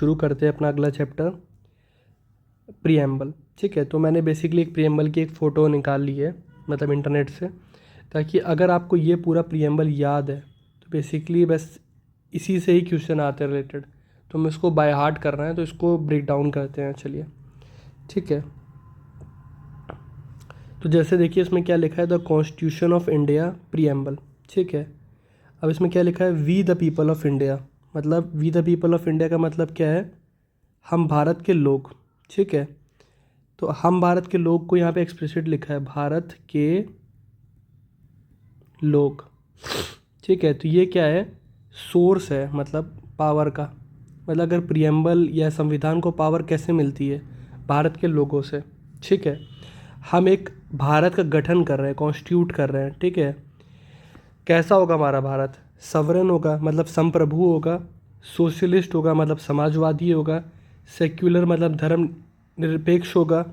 शुरू करते हैं अपना अगला चैप्टर, प्रीएम्बल। ठीक है, तो मैंने बेसिकली एक प्रीएम्बल की एक फ़ोटो निकाल ली है, मतलब इंटरनेट से, ताकि अगर आपको ये पूरा प्रीएम्बल याद है तो बेसिकली बस इसी से ही क्वेश्चन आते हैं रिलेटेड। तो हम इसको बाय हार्ट कर रहे हैं, तो इसको ब्रेक डाउन करते हैं। चलिए, ठीक है। तो जैसे देखिए इसमें क्या लिखा है, the constitution of India preamble. ठीक है, अब इसमें क्या लिखा है, we the people of India. मतलब we the people of India का मतलब क्या है, हम भारत के लोग। ठीक है, तो हम भारत के लोग को यहाँ पे एक्सप्लिसिट लिखा है, भारत के लोग। ठीक है, तो ये क्या है, सोर्स है, मतलब पावर का। मतलब अगर प्रियम्बल या संविधान को पावर कैसे मिलती है, भारत के लोगों से। ठीक है, हम एक भारत का गठन कर रहे हैं, कॉन्स्टिट्यूट कर रहे हैं। ठीक है, कैसा होगा हमारा भारत, सवरन होगा मतलब संप्रभु होगा, सोशलिस्ट होगा मतलब समाजवादी होगा, सेक्युलर मतलब धर्म निरपेक्ष होगा,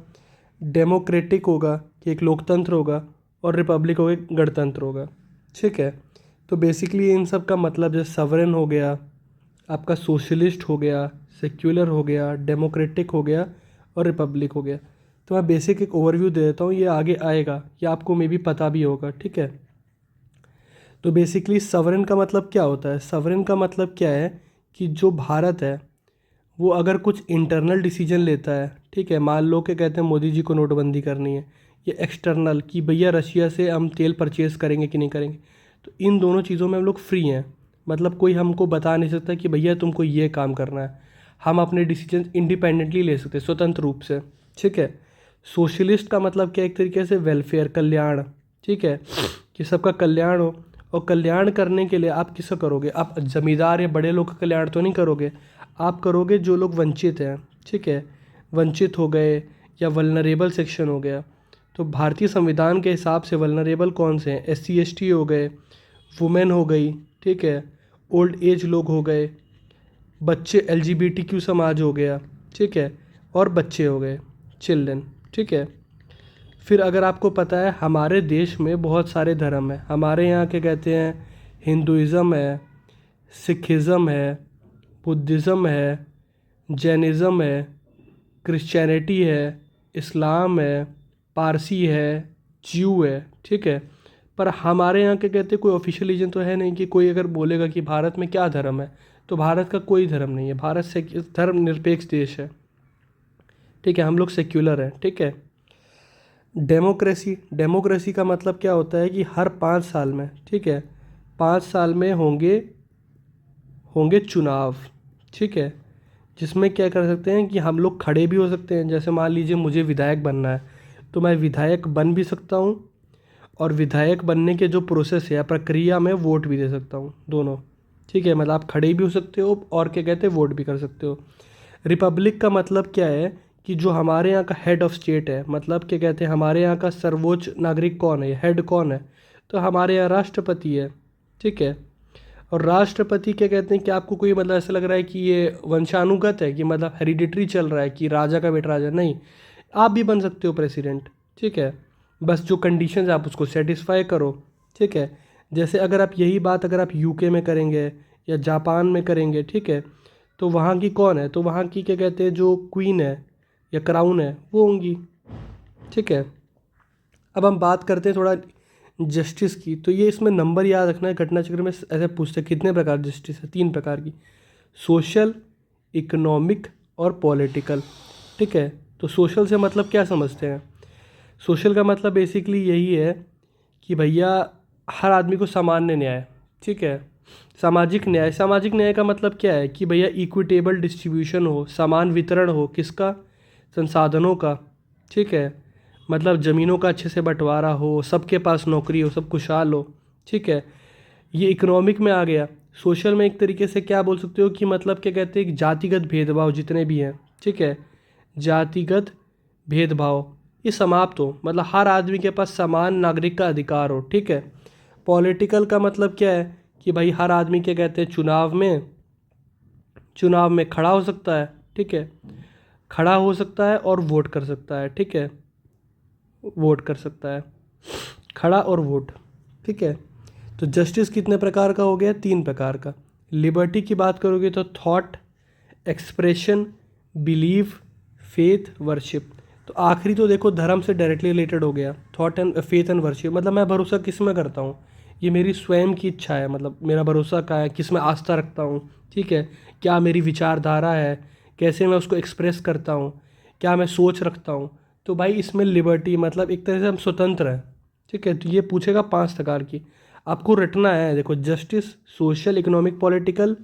डेमोक्रेटिक होगा कि एक लोकतंत्र होगा, और रिपब्लिक होगा एक गणतंत्र होगा। ठीक है, तो बेसिकली इन सब का मतलब जैसे सवरन हो गया, आपका सोशलिस्ट हो गया, सेक्युलर हो गया, डेमोक्रेटिक हो गया, और रिपब्लिक हो गया। तो मैं बेसिक एक ओवरव्यू दे देता हूँ, ये आगे आएगा, ये आपको मे भी पता भी होगा। ठीक है, तो बेसिकली सवरन का मतलब क्या होता है, सवरन का मतलब क्या है कि जो भारत है वो अगर कुछ इंटरनल डिसीजन लेता है, ठीक है, मान लो कि कहते हैं मोदी जी को नोटबंदी करनी है, ये एक्सटर्नल कि भैया रशिया से हम तेल परचेज़ करेंगे कि नहीं करेंगे, तो इन दोनों चीज़ों में हम लोग फ्री हैं। मतलब कोई हमको बता नहीं सकता कि भैया तुमको ये काम करना है, हम अपने डिसीजन इंडिपेंडेंटली ले सकते हैं, स्वतंत्र रूप से। ठीक है, सोशलिस्ट का मतलब क्या, एक तरीके से वेलफेयर, कल्याण। ठीक है, कि सबका कल्याण हो, और कल्याण करने के लिए आप किसका करोगे, आप जमींदार या बड़े लोग का कल्याण तो नहीं करोगे, आप करोगे जो लोग वंचित हैं। ठीक है, वंचित हो गए या वल्नरेबल सेक्शन हो गया। तो भारतीय संविधान के हिसाब से वल्नरेबल कौन से हैं, SC ST हो गए, वुमेन हो गई, ठीक है, ओल्ड एज लोग हो गए, बच्चे LGBTQ समाज हो गया, ठीक है, और बच्चे हो गए, चिल्ड्रन। ठीक है, फिर अगर आपको पता है हमारे देश में बहुत सारे धर्म हैं, हमारे यहाँ के कहते हैं हिंदुइज़्म है, सिखिज़्म है, बुद्धिज़्म है, जैनिज़्म है, क्रिश्चियनिटी है, इस्लाम है, पारसी है, ज्यू है। ठीक है, पर हमारे यहाँ के कहते कोई ऑफिशियल रीजन तो है नहीं कि कोई अगर बोलेगा कि भारत में क्या धर्म है, तो भारत का कोई धर्म नहीं है, भारत से धर्म निरपेक्ष देश है। ठीक है, हम लोग सेक्युलर हैं। ठीक है, डेमोक्रेसी, डेमोक्रेसी का मतलब क्या होता है कि हर 5 साल में, ठीक है, 5 साल में होंगे होंगे चुनाव। ठीक है, जिसमें क्या कर सकते हैं कि हम लोग खड़े भी हो सकते हैं, जैसे मान लीजिए मुझे विधायक बनना है, तो मैं विधायक बन भी सकता हूँ, और विधायक बनने के जो प्रोसेस है, प्रक्रिया में वोट भी दे सकता हूँ, दोनों। ठीक है, मतलब आप खड़े भी हो सकते हो और क्या कहते हैं वोट भी कर सकते हो। रिपब्लिक का मतलब क्या है कि जो हमारे यहाँ का हेड ऑफ स्टेट है, मतलब क्या कहते हैं हमारे यहाँ का सर्वोच्च नागरिक कौन है, हेड कौन है, तो हमारे यहाँ राष्ट्रपति है। ठीक है, और राष्ट्रपति क्या कहते हैं कि आपको कोई मतलब ऐसा लग रहा है कि ये वंशानुगत है, कि मतलब हेरिडिटरी चल रहा है कि राजा का बेटा राजा, नहीं, आप भी बन सकते हो प्रेसिडेंट। ठीक है, बस जो कंडीशंस आप उसको सेटिस्फाई करो। ठीक है, जैसे अगर आप यही बात अगर आप UK में करेंगे या जापान में करेंगे, ठीक है, तो वहाँ की कौन है, तो वहाँ की क्या कहते हैं जो क्वीन है या क्राउन है वो होंगी। ठीक है, अब हम बात करते हैं थोड़ा जस्टिस की। तो ये इसमें नंबर याद रखना है, घटना चक्र में ऐसे पूछते हैं कितने प्रकार जस्टिस है, 3 प्रकार की, सोशल, इकोनॉमिक और पॉलिटिकल। ठीक है, तो सोशल से मतलब क्या समझते हैं, सोशल का मतलब बेसिकली यही है कि भैया हर आदमी को सामान्य न्याय। ठीक है, सामाजिक न्याय, सामाजिक न्याय का मतलब क्या है कि भैया इक्विटेबल डिस्ट्रीब्यूशन हो, समान वितरण हो, किसका, संसाधनों का। ठीक है, मतलब ज़मीनों का अच्छे से बंटवारा हो, सबके पास नौकरी हो, सब खुशहाल हो। ठीक है, ये इकोनॉमिक में आ गया। सोशल में एक तरीके से क्या बोल सकते हो कि मतलब क्या कहते हैं जातिगत भेदभाव जितने भी हैं, ठीक है, जातिगत भेदभाव ये समाप्त हो, मतलब हर आदमी के पास समान नागरिक का अधिकार हो। ठीक है, पॉलिटिकल का मतलब क्या है कि भाई हर आदमी क्या कहते हैं चुनाव में खड़ा हो सकता है। ठीक है, खड़ा हो सकता है और वोट कर सकता है। ठीक है, वोट कर सकता है, खड़ा और वोट। ठीक है, तो जस्टिस कितने प्रकार का हो गया, 3 प्रकार का। लिबर्टी की बात करोगे तो thought, expression, believe, faith, worship. तो आखिरी तो देखो धर्म से डायरेक्टली रिलेटेड हो गया, thought and faith and worship. मतलब मैं भरोसा किस में करता हूँ, ये मेरी स्वयं की इच्छा है, मतलब मेरा भरोसा क्या है, किस में आस्था रखता हूँ, ठीक है। क्या मेरी विचारधारा है, कैसे मैं उसको एक्सप्रेस करता हूँ, क्या मैं सोच रखता हूँ। तो भाई इसमें लिबर्टी, मतलब एक तरह से हम स्वतंत्र हैं, ठीक है। तो ये पूछेगा 5 प्रकार की, आपको रटना है। देखो, justice, social, economic, political,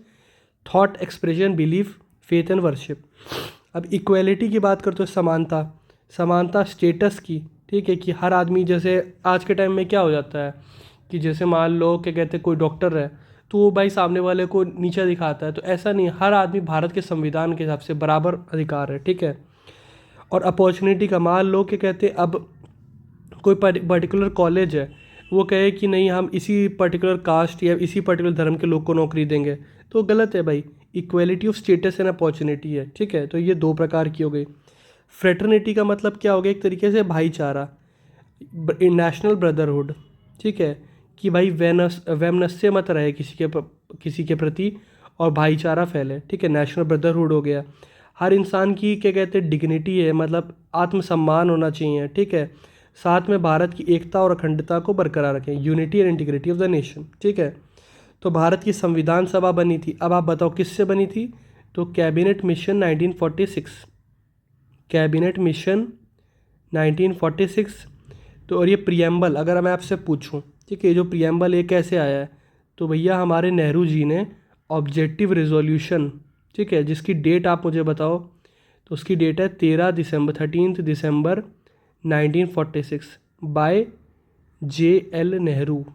thought, expression, belief, faith and worship. अब इक्वेलिटी की बात करते हो, समानता। समानता स्टेटस की, ठीक है, कि हर आदमी, जैसे आज के टाइम में क्या हो जाता है कि जैसे मान लो क्या कहते हैं कोई डॉक्टर है तो वो भाई सामने वाले को नीचा दिखाता है। तो ऐसा नहीं, हर आदमी भारत के संविधान के हिसाब से बराबर अधिकार है, ठीक है। और अपॉर्चुनिटी का, मान लो क्या कहते हैं अब कोई पर्टिकुलर कॉलेज है, वो कहे कि नहीं हम इसी पर्टिकुलर कास्ट या इसी पर्टिकुलर धर्म के लोग को नौकरी देंगे, तो गलत है भाई। Equality of status and opportunity है, ठीक है। तो ये 2 प्रकार की हो गई। फ्रेटर्निटी का मतलब क्या हो गया, एक तरीके से भाईचारा, नेशनल ब्रदरहुड, ठीक है, कि भाई वैमनस्य मत रहे किसी के प्रति और भाईचारा फैले, ठीक है, नेशनल ब्रदरहुड हो गया। हर इंसान की क्या कहते हैं डिग्निटी है, मतलब आत्मसम्मान होना चाहिए, ठीक है। साथ में भारत की एकता और अखंडता को बरकरार रखें, unity and integrity of the nation, ठीक है। तो भारत की संविधान सभा बनी थी, अब आप बताओ किससे बनी थी। तो कैबिनेट मिशन 1946, कैबिनेट मिशन 1946। तो और ये प्रियम्बल अगर मैं आपसे पूछूं, ठीक है, जो प्रियम्बल ये कैसे आया है, तो भैया हमारे नेहरू जी ने ऑब्जेक्टिव रिजोल्यूशन, ठीक है, जिसकी डेट आप मुझे बताओ। तो उसकी डेट है 13 दिसंबर 1946 बाय JL नेहरू,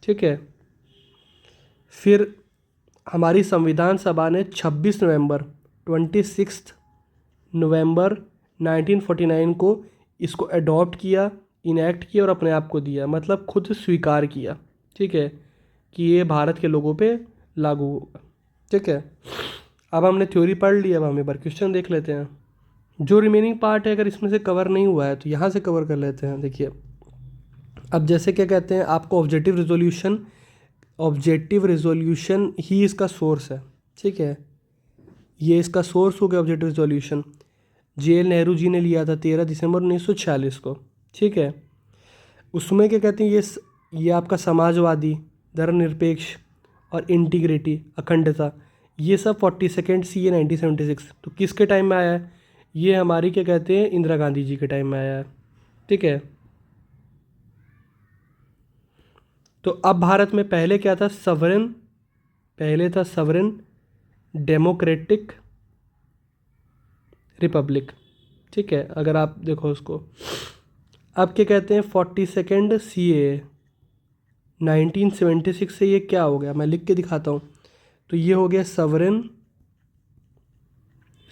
ठीक है। फिर हमारी संविधान सभा ने 26 नवंबर 1949 को इसको अडॉप्ट किया, इनैक्ट किया और अपने आप को दिया, मतलब खुद स्वीकार किया, ठीक है, कि ये भारत के लोगों पे लागू होगा, ठीक है। अब हमने थ्योरी पढ़ ली, अब हम एक बार क्वेश्चन देख लेते हैं। जो रिमेनिंग पार्ट है अगर इसमें से कवर नहीं हुआ है तो यहाँ से कवर कर लेते हैं। देखिए, अब जैसे क्या कहते हैं आपको ऑब्जेक्टिव रिजोल्यूशन ही इसका सोर्स है, ठीक है। ये इसका सोर्स हो गया objective resolution. JL Nehru ji ने लिया था 13 दिसंबर 1946 को, ठीक है। उसमें क्या कहते हैं ये आपका समाजवादी, धर्मनिरपेक्ष और इंटीग्रिटी, अखंडता, ये सब 42nd CA 1976। तो किसके टाइम में आया है, ये हमारी क्या कहते हैं इंदिरा गांधी जी के टाइम में आया है, ठीक है। तो अब भारत में पहले क्या था, पहले था सवरेन डेमोक्रेटिक रिपब्लिक, ठीक है। अगर आप देखो उसको, अब क्या कहते हैं 42nd CA 1976 से ये क्या हो गया, मैं लिख के दिखाता हूँ। तो ये हो गया सवरेन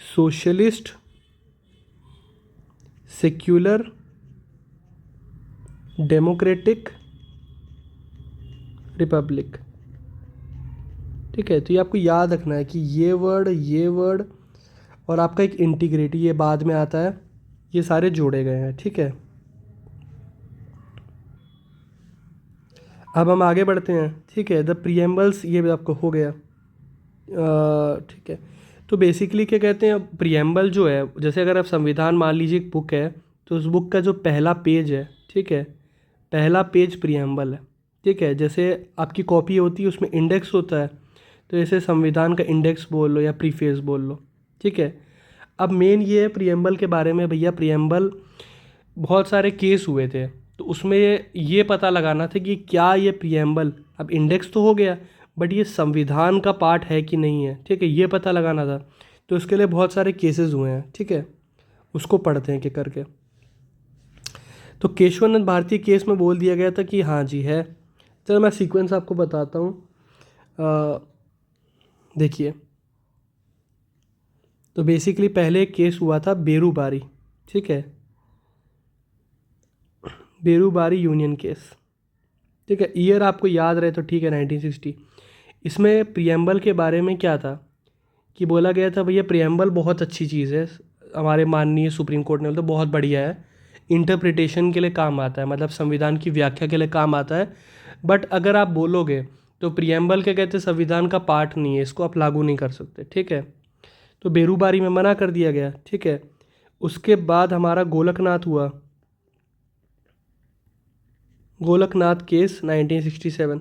सोशलिस्ट सेक्युलर डेमोक्रेटिक रिपब्लिक, ठीक है। तो ये आपको याद रखना है कि ये वर्ड और आपका एक इंटीग्रिटी ये बाद में आता है, ये सारे जोड़े गए हैं, ठीक है। अब हम आगे बढ़ते हैं, ठीक है। द प्रियम्बल्स ये भी आपको हो गया, ठीक है। तो बेसिकली क्या कहते हैं प्रियम्बल जो है, जैसे अगर आप संविधान मान लीजिए एक बुक है, तो उस बुक का जो पहला पेज है, ठीक है, पहला पेज प्रियम्बल है, ठीक है। जैसे आपकी कॉपी होती है उसमें इंडेक्स होता है, तो जैसे संविधान का इंडेक्स बोल लो या प्रीफेस बोल लो, ठीक है। अब मेन ये है प्रियम्बल के बारे में, भैया प्रियम्बल बहुत सारे केस हुए थे, तो उसमें ये पता लगाना था कि क्या ये प्रियम्बल, अब इंडेक्स तो हो गया बट ये संविधान का पार्ट है कि नहीं है, ठीक है, ये पता लगाना था। तो इसके लिए बहुत सारे केसेस हुए हैं, ठीक है, उसको पढ़ते हैं कि करके। तो केशवानंद भारती केस में बोल दिया गया था कि हाँ जी है। चलो मैं सीक्वेंस आपको बताता हूँ। देखिए, तो बेसिकली पहले एक केस हुआ था बेरूबारी, ठीक है, बेरूबारी यूनियन केस, ठीक है। ईयर आपको याद रहे तो ठीक है, 1960। इसमें प्रियम्बल के बारे में क्या था कि बोला गया था भैया प्रियम्बल बहुत अच्छी चीज़ है, हमारे माननीय सुप्रीम कोर्ट ने बोला तो बहुत बढ़िया है, इंटरप्रिटेशन के लिए काम आता है, मतलब संविधान की व्याख्या के लिए काम आता है। बट अगर आप बोलोगे तो प्रियम्बल क्या कहते हैं संविधान का पार्ट नहीं है, इसको आप लागू नहीं कर सकते, ठीक है। तो बेरूबारी में मना कर दिया गया, ठीक है। उसके बाद हमारा गोलकनाथ हुआ, गोलकनाथ केस 1967।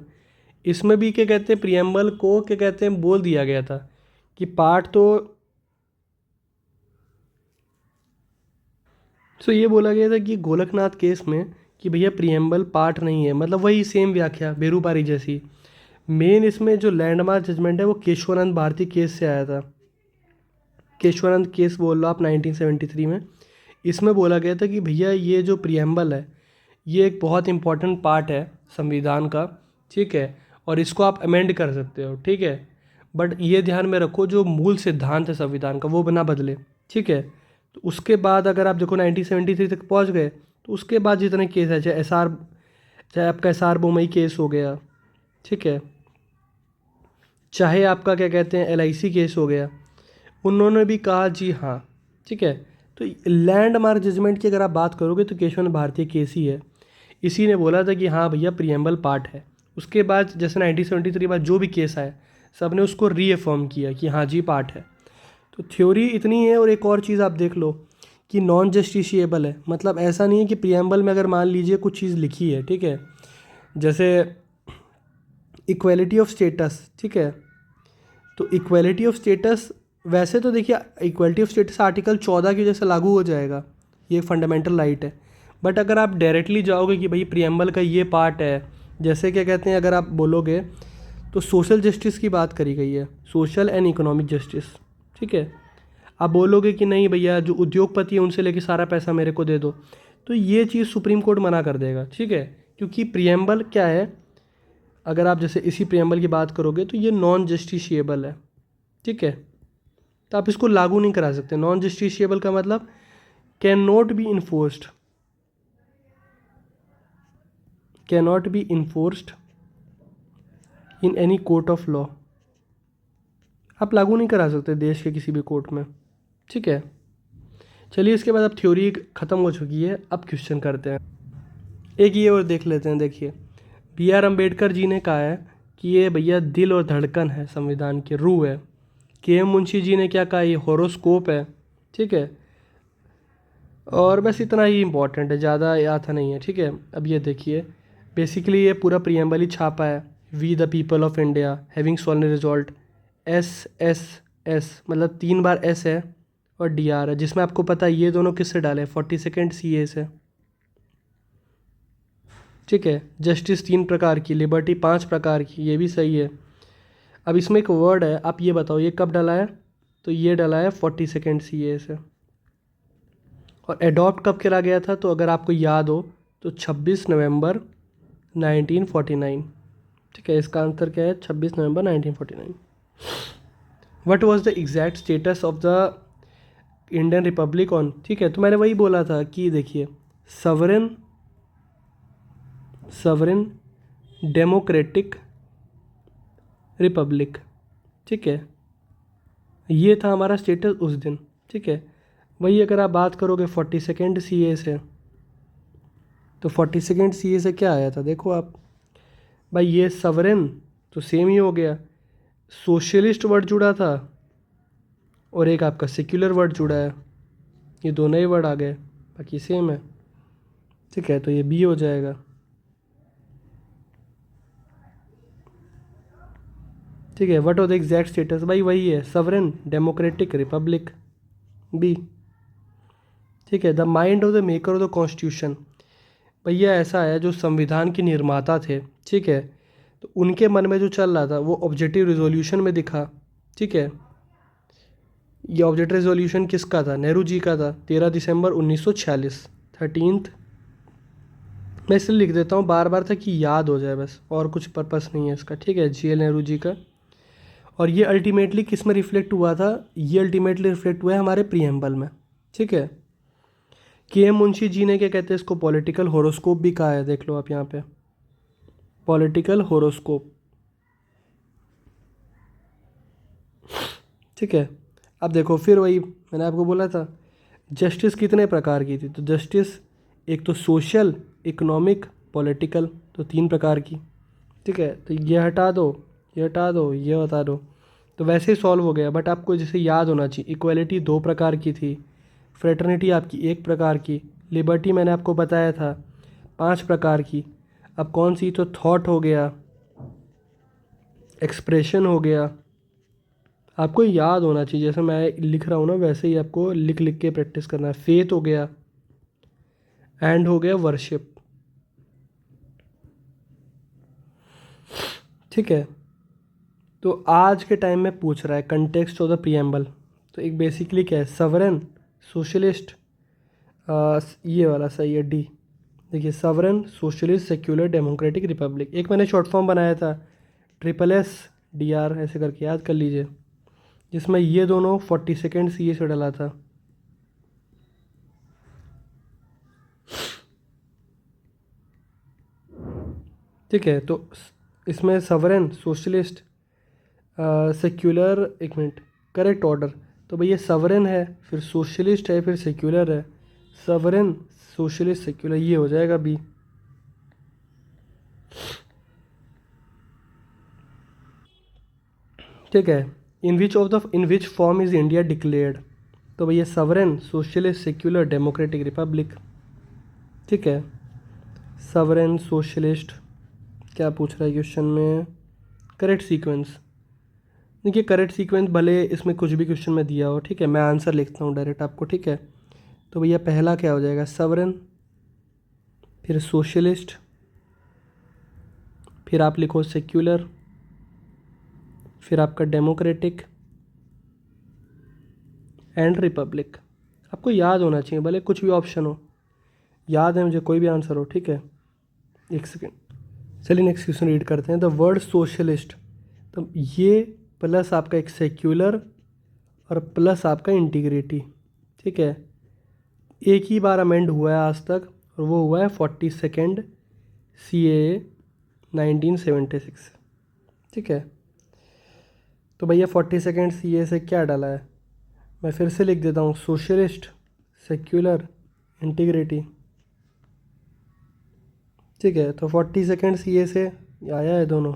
इसमें भी क्या कहते हैं, प्रियम्बल को क्या कहते हैं बोल दिया गया था कि पार्ट तो ये बोला गया था कि गोलकनाथ केस में कि भैया प्रियम्बल पार्ट नहीं है, मतलब वही सेम व्याख्या बेरूबारी जैसी। मेन इसमें जो लैंडमार्क जजमेंट है वो केशवानंद भारती केस से आया था। केशवानंद केस बोल लो आप 1973 में। इसमें बोला गया था कि भैया ये जो प्रियम्बल है ये एक बहुत इंपॉर्टेंट पार्ट है संविधान का, ठीक है, और इसको आप अमेंड कर सकते हो, ठीक है, बट ये ध्यान में रखो जो मूल सिद्धांत है संविधान का वो बिना बदले, ठीक है। तो उसके बाद अगर आप देखो 1973 तक पहुंच गए तो उसके बाद जितने केस है, चाहे आपका एस आर बोमई केस हो गया, ठीक है, चाहे आपका क्या कहते हैं LIC केस हो गया, उन्होंने भी कहा जी हाँ, ठीक है। तो लैंडमार्क जजमेंट की अगर आप बात करोगे तो केशवानंद भारती केस ही है। इसी ने बोला था कि हाँ भैया प्रियम्बल पार्ट है। उसके बाद जैसे 1973 के बाद जो भी केस आए सब ने उसको रीअफर्म किया कि हाँ जी पार्ट है। तो थ्योरी इतनी है। और एक और चीज़ आप देख लो कि नॉन जस्टिशिएबल है, मतलब ऐसा नहीं है कि प्रियम्बल में अगर मान लीजिए कुछ चीज़ लिखी है, ठीक है, जैसे इक्वलिटी ऑफ स्टेटस, ठीक है, तो इक्वलिटी ऑफ स्टेटस वैसे तो देखिए इक्वलिटी ऑफ स्टेटस आर्टिकल 14 की जैसे लागू हो जाएगा, ये फंडामेंटल राइट है। बट अगर आप डायरेक्टली जाओगे कि भाई प्रियम्बल का ये पार्ट है, जैसे क्या कहते हैं अगर आप बोलोगे तो सोशल जस्टिस की बात करी गई है, सोशल एंड इकोनॉमिक जस्टिस, ठीक है। आप बोलोगे कि नहीं भैया जो उद्योगपति है उनसे लेके सारा पैसा मेरे को दे दो, तो ये चीज़ सुप्रीम कोर्ट मना कर देगा, ठीक है, क्योंकि प्रियम्बल क्या है, अगर आप जैसे इसी प्रियम्बल की बात करोगे तो ये नॉन जस्टिशिएबल है, ठीक है, तो आप इसको लागू नहीं करा सकते। नॉन जस्टिशिएबल का मतलब can not B enforced, can not B enforced in any court of law, आप लागू नहीं करा सकते देश के किसी भी कोर्ट में, ठीक है। चलिए इसके बाद अब थ्योरी ख़त्म हो चुकी है, अब क्वेश्चन करते हैं। एक ये और देख लेते हैं। देखिए BR अम्बेडकर जी ने कहा है कि ये भैया दिल और धड़कन है, संविधान की रूह है। KM मुंशी जी ने क्या कहा, ये हॉरोस्कोप है, ठीक है, और बस इतना ही इम्पोर्टेंट है, ज़्यादा याद नहीं है, ठीक है। अब ये देखिए बेसिकली ये पूरा प्रियम्बल ही छापा है। We the people of India having solemn result SSS, मतलब 3 बार S है और DR है, जिसमें आपको पता है ये दोनों किससे डाले, 42nd CA से, ठीक है। जस्टिस 3 प्रकार की, लिबर्टी 5 प्रकार की, ये भी सही है। अब इसमें एक वर्ड है, आप ये बताओ ये कब डला है, तो ये डला है 42nd CA से। और एडॉप्ट कब करा गया था, तो अगर आपको याद हो तो 26 नवंबर 1949, ठीक है। इसका आंसर क्या है, 26 नवंबर 1949। What was the exact status of the Indian Republic on, ठीक है, तो मैंने वही बोला था कि देखिए सवरेन डेमोक्रेटिक रिपब्लिक, ठीक है, ये था हमारा स्टेटस उस दिन, ठीक है। वही अगर आप बात करोगे 42nd CA से, तो 42nd CA से क्या आया था, देखो आप भाई, ये सवरेन तो सेम ही हो गया, सोशलिस्ट वर्ड जुड़ा था और एक आपका सेक्युलर वर्ड जुड़ा है, ये दोनों ही वर्ड आ गए, बाकी सेम है, ठीक है, तो ये B हो जाएगा, ठीक है। What of the exact status, भाई वही है सवरेन डेमोक्रेटिक रिपब्लिक, B, ठीक है। The mind of the maker of the constitution, भैया ऐसा है जो संविधान के निर्माता थे, ठीक है, तो उनके मन में जो चल रहा था वो ऑब्जेक्टिव रिजोल्यूशन में दिखा, ठीक है। ये ऑब्जेक्टिव रिजोल्यूशन किसका था, नेहरू जी का था, 13 दिसंबर 1946, 13th। मैं इसलिए लिख देता हूँ बार बार ताकि याद हो जाए, बस और कुछ पर्पस नहीं है इसका, ठीक है, GL नेहरू जी का। और ये अल्टीमेटली किस में रिफ्लेक्ट हुआ था, ये अल्टीमेटली रिफ्लेक्ट हुआ है हमारे प्रियम्बल में, ठीक है। KM मुंशी जी ने क्या कहते हैं इसको, पॉलिटिकल होरोस्कोप भी कहा है, देख लो आप यहाँ पे, पॉलिटिकल होरोस्कोप, ठीक है। अब देखो फिर वही मैंने आपको बोला था जस्टिस कितने प्रकार की थी, तो जस्टिस एक तो सोशल, इकोनॉमिक, पॉलिटिकल, तो 3 प्रकार की, ठीक है। तो ये हटा दो, ये हटा दो, ये बता दो, तो वैसे ही सॉल्व हो गया, बट आपको जैसे याद होना चाहिए इक्वलिटी 2 प्रकार की थी, फ्रेटर्निटी आपकी 1 प्रकार की, लिबर्टी मैंने आपको बताया था 5 प्रकार की। अब कौन सी, तो थॉट हो गया, एक्सप्रेशन हो गया, आपको याद होना चाहिए, जैसे मैं लिख रहा हूँ ना वैसे ही आपको लिख लिख के प्रैक्टिस करना है। फेथ हो गया, एंड हो गया वर्शिप। ठीक है, तो आज के टाइम में पूछ रहा है कंटेक्स्ट ऑफ द प्रियम्बल, तो एक बेसिकली क्या है, सवरन, सोशलिस्ट, ये वाला सही है डी। देखिए सवरन, सोशलिस्ट, सेक्युलर, डेमोक्रेटिक, रिपब्लिक। एक मैंने शॉर्ट फॉर्म बनाया था SSDR ऐसे करके, याद कर लीजिए, जिसमें ये दोनों 42 CA से डला था। ठीक है, तो इसमें सवरन, सोशलिस्ट, सेक्युलर, एक मिनट, करेक्ट ऑर्डर, तो भैया सवरन है, फिर सोशलिस्ट है, फिर सेक्युलर है, सवरन, सोशलिस्ट, सेक्युलर, ये हो जाएगा बी। ठीक है, in which form is India declared, तो भैया sovereign, socialist, secular, democratic, republic. ठीक है, सवरन, सोशलिस्ट, क्या पूछ रहा है क्वेश्चन में, करेक्ट सीक्वेंस। देखिए करेक्ट सीक्वेंस भले इसमें कुछ भी क्वेश्चन में दिया हो, ठीक है, मैं आंसर लिखता हूँ डायरेक्ट आपको। ठीक है, तो भैया पहला क्या हो जाएगा, सवरन, फिर सोशलिस्ट, फिर आप लिखो सेक्युलर, फिर आपका डेमोक्रेटिक एंड रिपब्लिक। आपको याद होना चाहिए, भले कुछ भी ऑप्शन हो, याद है मुझे, कोई भी आंसर हो। ठीक है, एक सेकेंड, चलिए नेक्स्ट क्वेश्चन रीड करते हैं। द वर्ड सोशलिस्ट, तो ये प्लस आपका एक सेक्युलर और प्लस आपका इंटीग्रिटी। ठीक है, एक ही बार अमेंड हुआ है आज तक, और वो हुआ है 42 CAA 1976। ठीक है, तो भैया 42 CAA से क्या डाला है, मैं फिर से लिख देता हूँ, सोशलिस्ट, सेक्युलर, इंटीग्रिटी। ठीक है, तो 42 CA से आया है दोनों।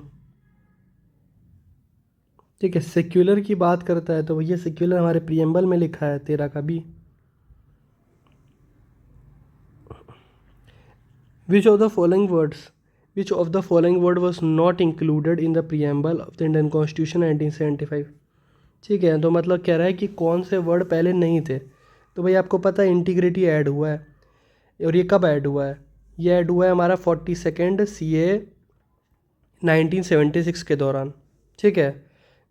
ठीक है, सेक्युलर की बात करता है, तो भैया सेक्युलर हमारे प्रियम्बल में लिखा है 13 का B. Which of the following words, which of the following word was not included in the preamble of the Indian Constitution 1975? ठीक है, तो मतलब कह रहा है कि कौन से वर्ड पहले नहीं थे। तो भाई आपको पता है इंटीग्रिटी ऐड हुआ है, और ये कब ऐड हुआ है, ये ऐड हुआ है हमारा 42 CA 1976 के दौरान। ठीक है,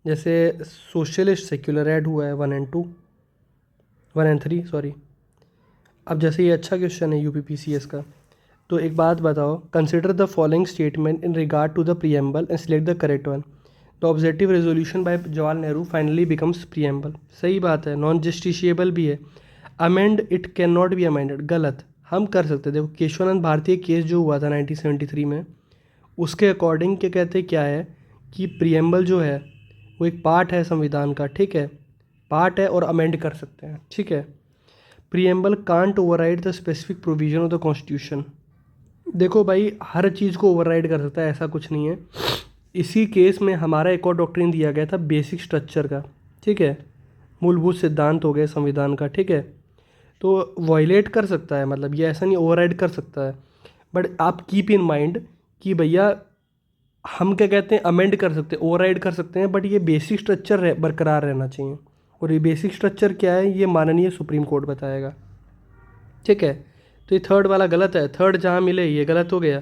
जैसे सोशलिस्ट, सेक्युलर ऐड हुआ है 1 and 2, 1 and 3 सॉरी। अब जैसे ये अच्छा क्वेश्चन है UPPCS का, तो एक बात बताओ, consider the following statement in regard to the preamble and select the correct one. The objective resolution by Jawaharlal Nehru finally becomes preamble, सही बात है, नॉन जस्टिशिएबल भी है। Amend it can not be amended, गलत, हम कर सकते। देखो केशवानंद भारती केस जो हुआ था 1973 में, उसके अकॉर्डिंग क्या कहते हैं, क्या है कि प्रियम्बल जो है वो एक पार्ट है संविधान का। ठीक है, पार्ट है और अमेंड कर सकते हैं। ठीक है, preamble can't override the specific provision of the constitution. देखो भाई हर चीज़ को ओवरराइड कर सकता है, ऐसा कुछ नहीं है। इसी केस में हमारा एक और डॉक्ट्रिन दिया गया था बेसिक स्ट्रक्चर का। ठीक है, मूलभूत सिद्धांत हो गए संविधान का। ठीक है, तो वॉयलेट कर सकता है, मतलब ये ऐसा नहीं ओवरराइड कर सकता है, बट आप कीप इन माइंड कि भैया हम क्या कहते हैं, अमेंड कर सकते हैं, ओवरराइड कर सकते हैं, बट ये बेसिक स्ट्रक्चर बरकरार रहना चाहिए। और ये बेसिक स्ट्रक्चर क्या है, ये माननीय सुप्रीम कोर्ट बताएगा। ठीक है, तो ये थर्ड वाला गलत है, थर्ड जहाँ मिले ये गलत हो गया,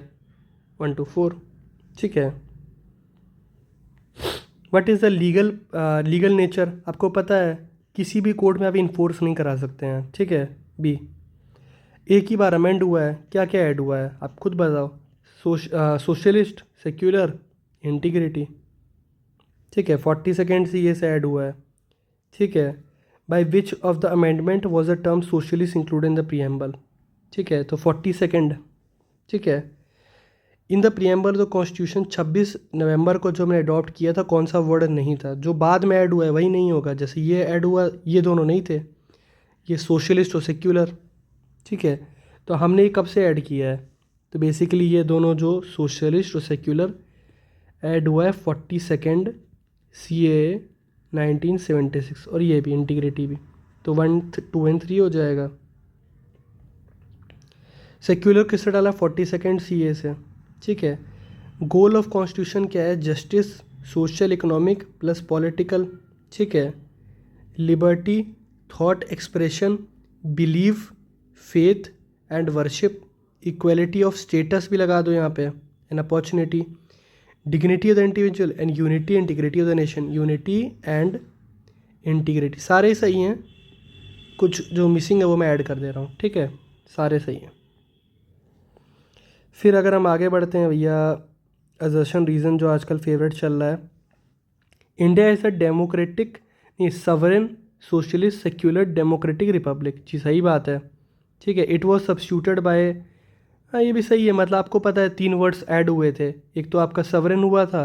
1 to 4। ठीक है, what is the legal nature, आपको पता है किसी भी कोर्ट में आप इन्फोर्स नहीं करा सकते हैं। ठीक है, बी, एक ही बार अमेंड हुआ है, क्या क्या ऐड हुआ है आप खुद बताओ, सोशलिस्ट, सेक्युलर, इंटीग्रिटी। ठीक है, 42 CA से ऐड हुआ है। ठीक है, by which of the amendment was the term socialist include in the preamble. ठीक है, तो 42। ठीक है, in the preamble the constitution 26 नवंबर को जो मैंने अडॉप्ट किया था, कौन सा वर्ड नहीं था, जो बाद में ऐड हुआ है वही नहीं होगा। जैसे ये ऐड हुआ, ये दोनों नहीं थे, ये सोशलिस्ट और सेक्युलर। ठीक है, तो हमने ये कब से ऐड किया है, तो बेसिकली ये दोनों जो सोशलिस्ट और सेक्युलर ऐड हुआ है 42 CA 1976, और ये भी इंटीग्रिटी भी, तो 1 2 एंड 3 हो जाएगा। सेक्युलर किससे डाला? 42nd CA से, ठीक है। गोल ऑफ कॉन्स्टिट्यूशन क्या है? Justice, social economic plus political, ठीक है। Liberty, thought expression, believe, faith and worship, equality of status भी लगा दो यहाँ पे, an opportunity, dignity of the individual and unity integrity of the nation, unity and integrity, सारे सही हैं, कुछ जो मिसिंग है वो मैं ऐड कर दे रहा हूँ, ठीक है, सारे सही हैं। फिर अगर हम आगे बढ़ते हैं भैया, असर्शन रीज़न जो आजकल फेवरेट चल रहा है, इंडिया इज़ अ डेमोक्रेटिक, नहीं, सवरेन सोशलिस्ट सेक्युलर डेमोक्रेटिक रिपब्लिक, जी सही बात है, ठीक है। इट वॉज सब्स्टिट्यूटेड बाय, हाँ ये भी सही है, मतलब आपको पता है 3 वर्ड्स ऐड हुए थे, एक तो आपका सवरेन हुआ था,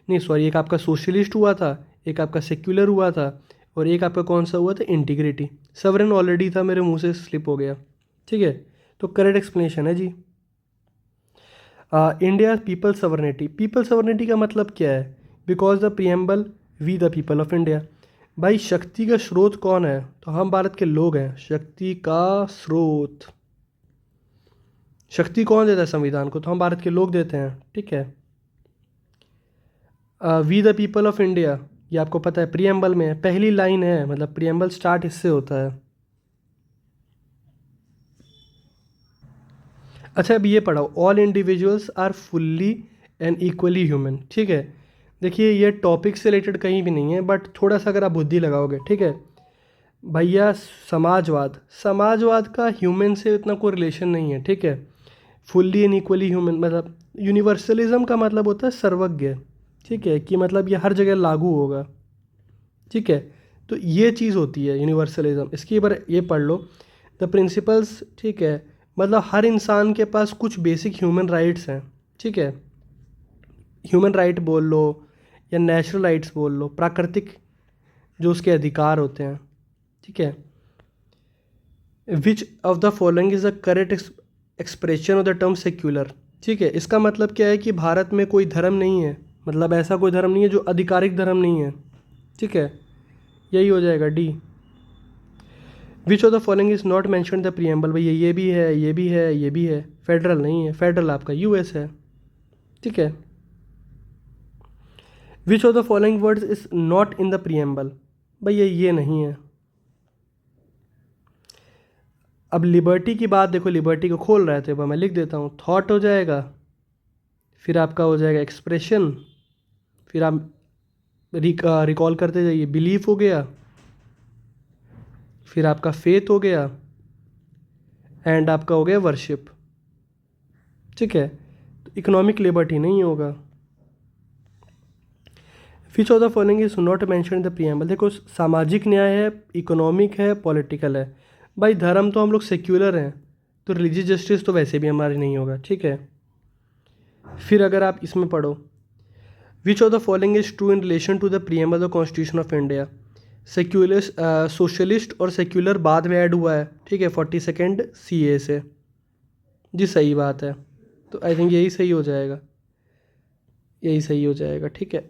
नहीं सॉरी, एक आपका सोशलिस्ट हुआ था, एक आपका सेक्युलर हुआ था, और एक आपका कौन सा हुआ था? इंटीग्रिटी। सवरेन ऑलरेडी था, मेरे मुंह से स्लिप हो गया, ठीक है, तो करेक्ट एक्सप्लेनेशन है जी। India people sovereignty, people sovereignty का मतलब क्या है? Because the preamble we the people of India. भाई शक्ति का स्रोत कौन है? तो हम भारत के लोग हैं, शक्ति का स्रोत। शक्ति कौन देता है संविधान को? तो हम भारत के लोग देते हैं, ठीक है। We the people of India, ये आपको पता है, प्रियम्बल में है, पहली लाइन है, मतलब प्रियम्बल स्टार्ट इससे होता है। अच्छा अब ये पढ़ाओ, all individuals are fully and equally human, ठीक है। देखिए ये टॉपिक से रिलेटेड कहीं भी नहीं है, बट थोड़ा सा अगर आप बुद्धि लगाओगे, ठीक है भैया। समाजवाद, समाजवाद का ह्यूमन से इतना कोई रिलेशन नहीं है, ठीक है। फुल्ली एंड इक्वली ह्यूमन मतलब यूनिवर्सलिज्म का मतलब होता है सर्वज्ञ, ठीक है, कि मतलब ये हर जगह लागू होगा, ठीक है। तो ये चीज़ होती है यूनिवर्सलिज्म, इसकी बार ये पढ़ लो, द प्रिंसिपल्स, ठीक है, मतलब हर इंसान के पास कुछ बेसिक ह्यूमन राइट्स हैं, ठीक है। ह्यूमन राइट बोल लो या नेचुरल राइट्स बोल लो, प्राकृतिक जो उसके अधिकार होते हैं, ठीक है। विच of the following is the correct expression of the term secular, ठीक है। इसका मतलब क्या है कि भारत में कोई धर्म नहीं है, मतलब ऐसा कोई धर्म नहीं है जो आधिकारिक धर्म नहीं है, ठीक है, यही हो जाएगा D. Which of the following is not mention the preamble, भैया ये भी है, ये भी है, ये भी है, फेडरल नहीं है, फेडरल आपका यूएस है, ठीक है। विच of the following words is not in the preamble, भैया ये नहीं है। अब लिबर्टी की बात देखो, लिबर्टी को खोल रहे थे, मैं लिख देता हूँ, थॉट हो जाएगा, फिर आपका हो जाएगा एक्सप्रेशन, फिर आप रिकॉल करते जाइए, बिलीफ हो गया, फिर आपका फेथ हो गया, एंड आपका हो गया वर्शिप, ठीक है। तो इकोनॉमिक लिबर्टी नहीं होगा। विच of the following is not mention the preamble, देखो सामाजिक न्याय है, इकोनॉमिक है, पॉलिटिकल है। भाई धर्म तो हम लोग सेक्युलर हैं, तो रिलीजियस जस्टिस तो वैसे भी हमारी नहीं होगा, ठीक है। फिर अगर आप इसमें पढ़ो, which of the following is true in relation to the preamble of constitution of India, secular, socialist और सेक्युलर बाद में ऐड हुआ है, ठीक है, 42nd CA से, जी सही बात है, तो आई थिंक यही सही हो जाएगा, यही सही हो जाएगा, ठीक है।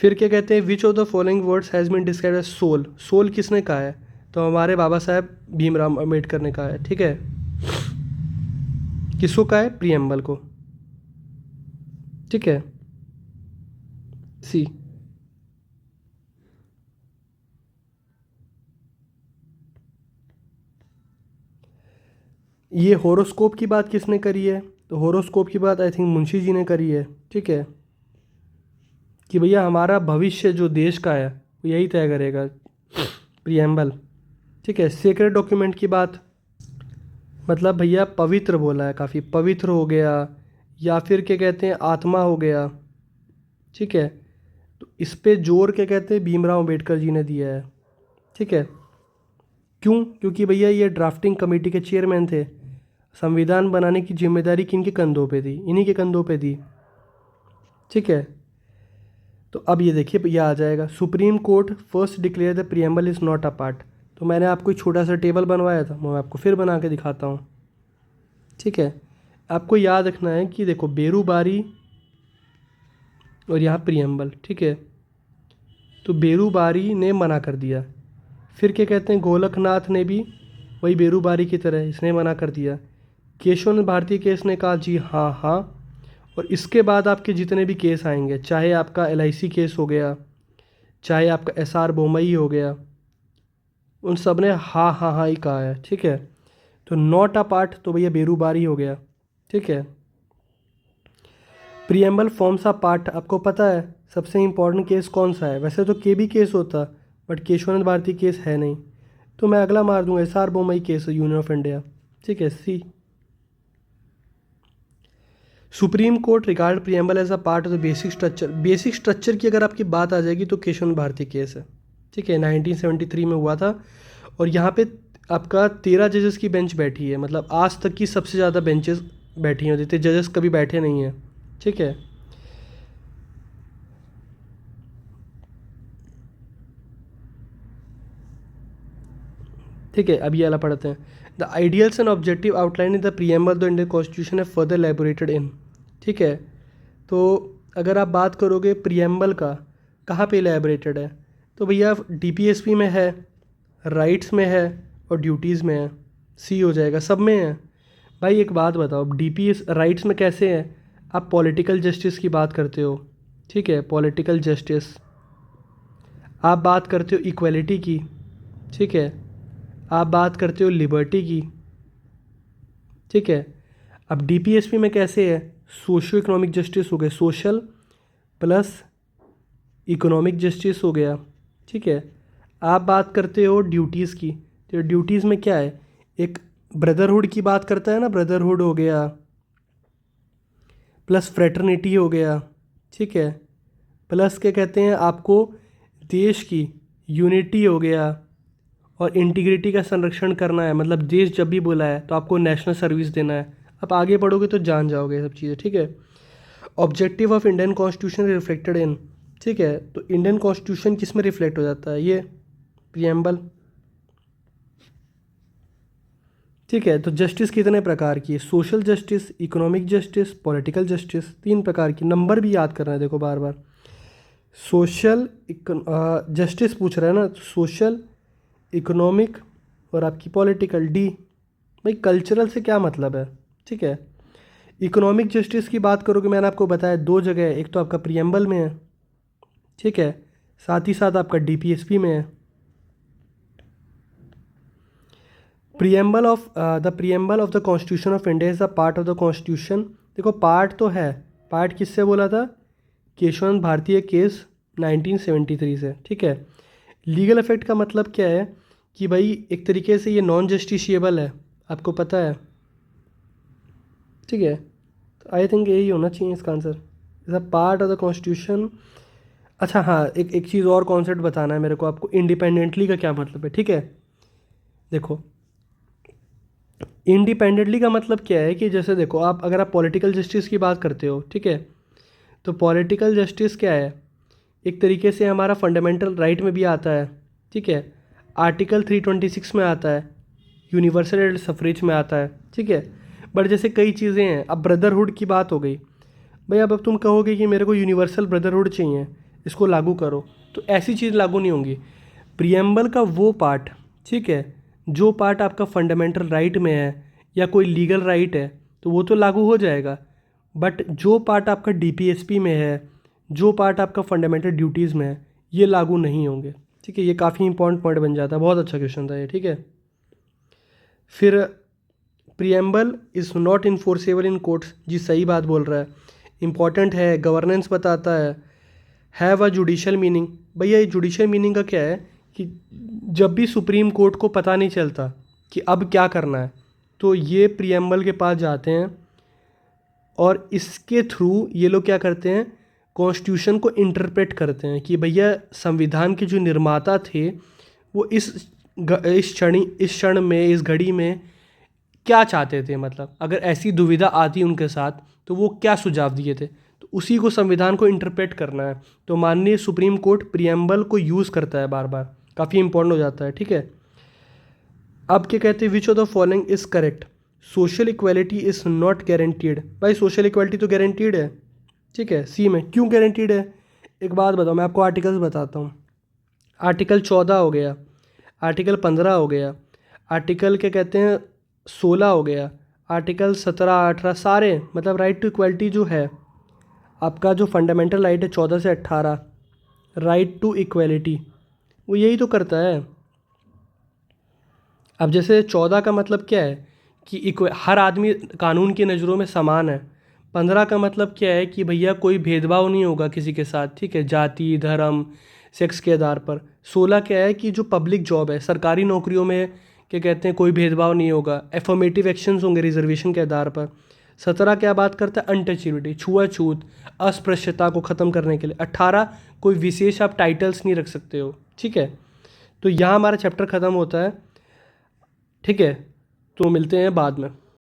फिर क्या कहते हैं, which of the following words has been describe as soul, soul किसने कहा है? तो हमारे बाबा साहब भीमराव अम्बेडकर ने कहा है, ठीक है। किसको कहा है? प्रियम्बल को, ठीक है, सी। ये होरोस्कोप की बात किसने करी है? तो होरोस्कोप की बात आई थिंक मुंशी जी ने करी है, ठीक है, कि भैया हमारा भविष्य जो देश का है वो यही तय करेगा, प्रियम्बल, ठीक है। सीक्रेट डॉक्यूमेंट की बात, मतलब भैया पवित्र बोला है, काफ़ी पवित्र हो गया, या फिर क्या कहते हैं आत्मा हो गया, ठीक है। तो इस पे जोर क्या कहते हैं भीमराव अम्बेडकर जी ने दिया है, ठीक है। क्यों? क्योंकि भैया ये ड्राफ्टिंग कमेटी के चेयरमैन थे, संविधान बनाने की जिम्मेदारी किन के कंधों पे थी? इन्हीं के कंधों पे थी, ठीक है। तो अब ये देखिए भैया आ जाएगा, supreme court first declare the preamble is not a part. तो मैंने आपको एक छोटा सा टेबल बनवाया था, मैं आपको फिर बना के दिखाता हूँ, ठीक है। आपको याद रखना है कि देखो बेरूबारी और यहाँ प्रियम्बल, ठीक है। तो बेरूबारी ने मना कर दिया। फिर क्या कहते हैं, गोलकनाथ ने भी वही बेरूबारी की तरह इसने मना कर दिया। केशवनंद भारती केस ने कहा जी हाँ हाँ। और इसके बाद आपके जितने भी केस आएंगे, चाहे आपका LIC केस हो गया, चाहे आपका SR बोमई हो गया, उन सब ने हाँ हाँ हाँ ही कहा है, ठीक है। तो नॉट अ पार्ट तो भैया बेरूबारी हो गया, ठीक है। प्रियम्बल फॉर्म्स अ पार्ट, आपको पता है सबसे इंपॉर्टेंट केस कौन सा है? वैसे तो KB केस होता, बट केशवानंद भारती केस है नहीं, तो मैं अगला मार दूंगा, SR Bommai case, union of India, ठीक है, C। Supreme court regard preamble as a part of the basic structure. Basic structure की अगर आपकी बात आ जाएगी तो केशवानंद भारती केस है, ठीक है, 1973 में हुआ था। और यहाँ पे आपका 13 जजेस की बेंच बैठी है, मतलब आज तक की सबसे ज़्यादा बेंचेस बैठी हैं, जितने जजेस कभी बैठे नहीं हैं, ठीक है। ठीक है, अब ये वाला पढ़ते हैं। The ideals and objective outline in the preamble the Indian constitution है फर्दर एलेबोरेटेड इन, ठीक है। तो अगर आप बात करोगे प्रियम्बल का कहाँ पे एलेबोरेटेड है, तो भैया DPSP में है, राइट्स में है और ड्यूटीज़ में है, C हो जाएगा, सब में है। भाई एक बात बताओ, DPS राइट्स में कैसे है? आप पॉलिटिकल जस्टिस की बात करते हो, ठीक है, पॉलिटिकल जस्टिस। आप बात करते हो इक्वलिटी की, ठीक है। आप बात करते हो लिबर्टी की, ठीक है। अब DPSP में कैसे है? सोशो इकोनॉमिक जस्टिस हो गए, सोशल प्लस इकोनॉमिक जस्टिस हो गया, ठीक है। आप बात करते हो ड्यूटीज़ की, तो ड्यूटीज़ में क्या है? एक ब्रदरहुड की बात करता है ना, ब्रदरहुड हो गया प्लस फ्रेटर्निटी हो गया, ठीक है, प्लस क्या कहते हैं आपको, देश की यूनिटी हो गया और इंटीग्रिटी का संरक्षण करना है, मतलब देश जब भी बोला है तो आपको नेशनल सर्विस देना है। आप आगे पढ़ोगे तो जान जाओगे सब चीज़ें, ठीक है। Objective of Indian constitution reflected in, ठीक है। तो इंडियन कॉन्स्टिट्यूशन किस में रिफ्लेक्ट हो जाता है? ये प्रियम्बल, ठीक है। तो जस्टिस कितने प्रकार की है? Social justice, economic justice, political justice, 3 प्रकार की। नंबर भी याद करना है, देखो बार बार। सोशल जस्टिस पूछ रहा है ना, सोशल, इकोनॉमिक और आपकी पॉलिटिकल, D। भाई कल्चरल से क्या मतलब है, ठीक है। इकोनॉमिक जस्टिस की बात करोगे, मैंने आपको बताया 2 जगह है, एक तो आपका प्रियम्बल में है, ठीक है, साथ ही साथ आपका DPSP में है। Preamble of the constitution of India is a part of the constitution. देखो पार्ट तो है, पार्ट किससे बोला था? केशवानंद भारतीय केस 1973 से, ठीक है। लीगल इफेक्ट का मतलब क्या है कि भाई एक तरीके से ये नॉन जस्टिशिएबल है, आपको पता है, ठीक है। तो आई थिंक यही होना चाहिए इसका answer, is a part of the constitution. अच्छा हाँ, एक चीज़ और कॉन्सेप्ट बताना है मेरे को आपको, इंडिपेंडेंटली का क्या मतलब है, ठीक है। देखो इंडिपेंडेंटली का मतलब क्या है कि जैसे देखो आप, अगर आप पॉलिटिकल जस्टिस की बात करते हो, ठीक है, तो पॉलिटिकल जस्टिस क्या है? एक तरीके से हमारा फंडामेंटल राइट में भी आता है, ठीक है, आर्टिकल 326 में आता है, यूनिवर्सल सफरेज में आता है, ठीक है। बट जैसे कई चीज़ें हैं, अब ब्रदरहुड की बात हो गई, भाई अब तुम कहोगे कि मेरे को यूनिवर्सल ब्रदरहुड चाहिए, इसको लागू करो, तो ऐसी चीज़ लागू नहीं होंगी। प्रियम्बल का वो पार्ट, ठीक है, जो पार्ट आपका फंडामेंटल राइट में है या कोई लीगल राइट है, तो वो तो लागू हो जाएगा। बट जो पार्ट आपका DPSP में है, जो पार्ट आपका फंडामेंटल ड्यूटीज़ में है, ये लागू नहीं होंगे, ठीक है। ये काफ़ी इंपॉर्टेंट पॉइंट बन जाता है, बहुत अच्छा क्वेश्चन था ये, ठीक है। फिर preamble is not enforceable in courts, जी सही बात बोल रहा है, इंपॉर्टेंट है, गवर्नेंस बताता है। हैव अ जुडिशल मीनिंग, भैया ये जुडिशल मीनिंग का क्या है कि जब भी सुप्रीम कोर्ट को पता नहीं चलता कि अब क्या करना है, तो ये प्रियम्बल के पास जाते हैं और इसके थ्रू ये लोग क्या करते हैं, कॉन्स्टिट्यूशन को इंटरप्रेट करते हैं कि भैया संविधान के जो निर्माता थे वो इस क्षण में, इस घड़ी में क्या चाहते थे, मतलब अगर ऐसी दुविधा आती उनके साथ तो वो क्या सुझाव दिए थे, तो उसी को संविधान को इंटरप्रेट करना है। तो माननीय सुप्रीम कोर्ट प्रियम्बल को यूज़ करता है बार बार, काफ़ी इंपॉर्टेंट हो जाता है, ठीक है। अब क्या कहते हैं, which of the following is correct? Social equality is not guaranteed. भाई सोशल इक्वालिटी तो गारंटीड है, ठीक है। सी में क्यों गारंटीड है, एक बात बताओ, मैं आपको आर्टिकल्स बताता हूँ। आर्टिकल 14 हो गया, आर्टिकल 15 हो गया, आर्टिकल क्या कहते हैं 16 हो गया, आर्टिकल 17 18 सारे, मतलब राइट टू इक्वलिटी जो है आपका, जो फंडामेंटल राइट है 14 से 18, राइट टू इक्वलिटी, वो यही तो करता है। अब जैसे 14 का मतलब क्या है कि हर आदमी कानून की नज़रों में समान है। 15 का मतलब क्या है कि भैया कोई भेदभाव नहीं होगा किसी के साथ, ठीक है, जाति धर्म सेक्स के आधार पर। 16 क्या है कि जो पब्लिक जॉब है, सरकारी नौकरियों में क्या कहते हैं कोई भेदभाव नहीं होगा, एफर्मेटिव एक्शंस होंगे रिजर्वेशन के आधार पर। 17 क्या बात करता है, अनटचेबिलिटी, छुआछूत, अस्पृश्यता को ख़त्म करने के लिए। 18 कोई विशेष आप टाइटल्स नहीं रख सकते हो, ठीक है। तो यहाँ हमारा चैप्टर ख़त्म होता है, ठीक है। तो मिलते हैं बाद में।